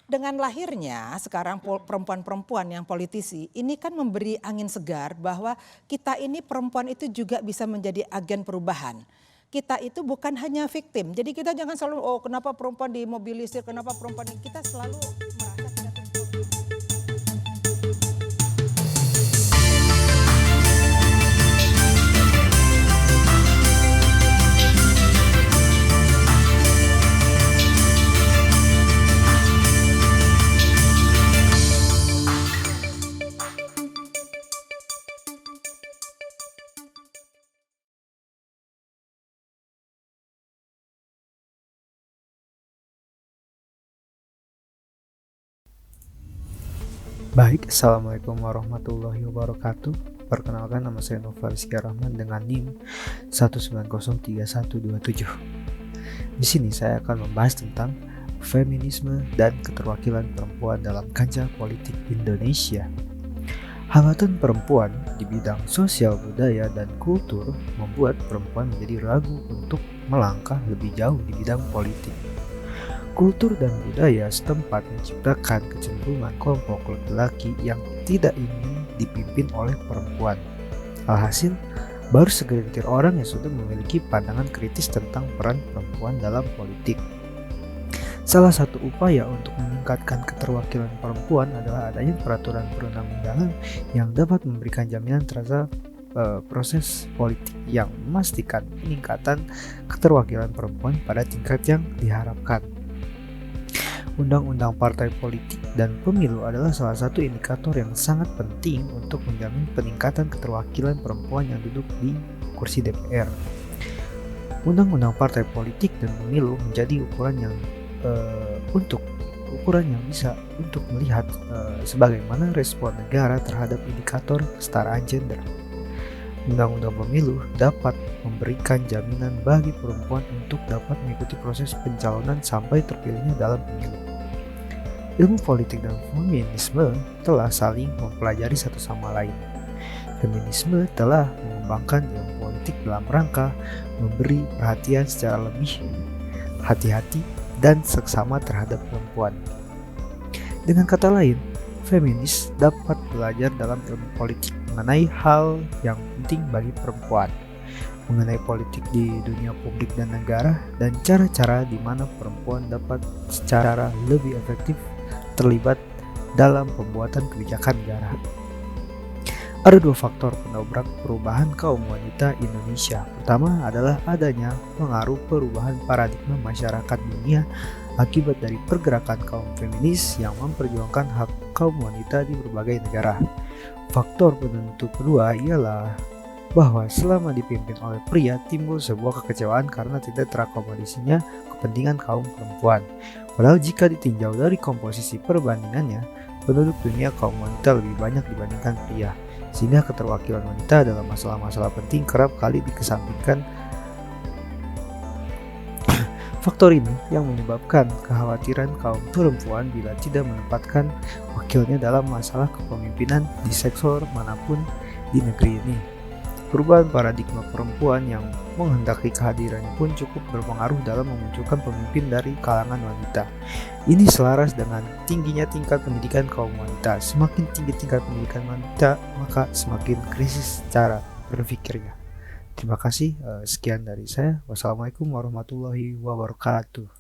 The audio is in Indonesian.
Dengan lahirnya sekarang perempuan-perempuan yang politisi ini kan memberi angin segar bahwa kita ini perempuan itu juga bisa menjadi agen perubahan. Kita itu bukan hanya victim. Jadi kita jangan selalu kenapa perempuan dimobilisir, kenapa perempuan ini. Kita selalu merasa kita perempuan. Baik, Assalamualaikum warahmatullahi wabarakatuh. Perkenalkan, nama saya Nova Rizky Rahman dengan NIM 1903127. Di sini saya akan membahas tentang feminisme dan keterwakilan perempuan dalam kancah politik Indonesia. Hambatan perempuan di bidang sosial, budaya, dan kultur membuat perempuan menjadi ragu untuk melangkah lebih jauh di bidang politik. Kultur dan budaya setempat menciptakan kecenderungan kelompok laki-laki yang tidak ingin dipimpin oleh perempuan. Alhasil, baru segelintir orang yang sudah memiliki pandangan kritis tentang peran perempuan dalam politik. Salah satu upaya untuk meningkatkan keterwakilan perempuan adalah adanya peraturan perundang-undangan yang dapat memberikan jaminan terhadap proses politik yang memastikan peningkatan keterwakilan perempuan pada tingkat yang diharapkan. Undang-undang partai politik dan pemilu adalah salah satu indikator yang sangat penting untuk menjamin peningkatan keterwakilan perempuan yang duduk di kursi DPR. Undang-undang partai politik dan pemilu menjadi ukuran yang bisa untuk melihat sebagaimana respon negara terhadap indikator kesetaraan gender. Undang-undang pemilu dapat memberikan jaminan bagi perempuan untuk dapat mengikuti proses pencalonan sampai terpilihnya dalam pemilu. Ilmu politik dan feminisme telah saling mempelajari satu sama lain. Feminisme telah mengembangkan ilmu politik dalam rangka memberi perhatian secara lebih hati-hati dan seksama terhadap perempuan. Dengan kata lain, feminis dapat belajar dalam ilmu politik mengenai hal yang penting bagi perempuan, mengenai politik di dunia publik dan negara, dan cara-cara di mana perempuan dapat secara lebih efektif terlibat dalam pembuatan kebijakan negara. Ada dua faktor pendobrak perubahan kaum wanita Indonesia. Pertama adalah adanya pengaruh perubahan paradigma masyarakat dunia akibat dari pergerakan kaum feminis yang memperjuangkan hak kaum wanita di berbagai negara. Faktor penentu kedua ialah bahwa selama dipimpin oleh pria timbul sebuah kekecewaan karena tidak terakomodasinya kepentingan kaum perempuan. Padahal jika ditinjau dari komposisi perbandingannya, penduduk dunia kaum wanita lebih banyak dibandingkan pria, sehingga keterwakilan wanita dalam masalah-masalah penting kerap kali dikesampingkan. Faktor ini yang menyebabkan kekhawatiran kaum perempuan bila tidak menempatkan wakilnya dalam masalah kepemimpinan di sektor manapun di negeri ini. Perubahan paradigma perempuan yang menghendaki kehadirannya pun cukup berpengaruh dalam memunculkan pemimpin dari kalangan wanita. Ini selaras dengan tingginya tingkat pendidikan kaum wanita. Semakin tinggi tingkat pendidikan wanita, maka semakin krisis cara berpikirnya. Terima kasih, sekian dari saya. Wassalamualaikum warahmatullahi wabarakatuh.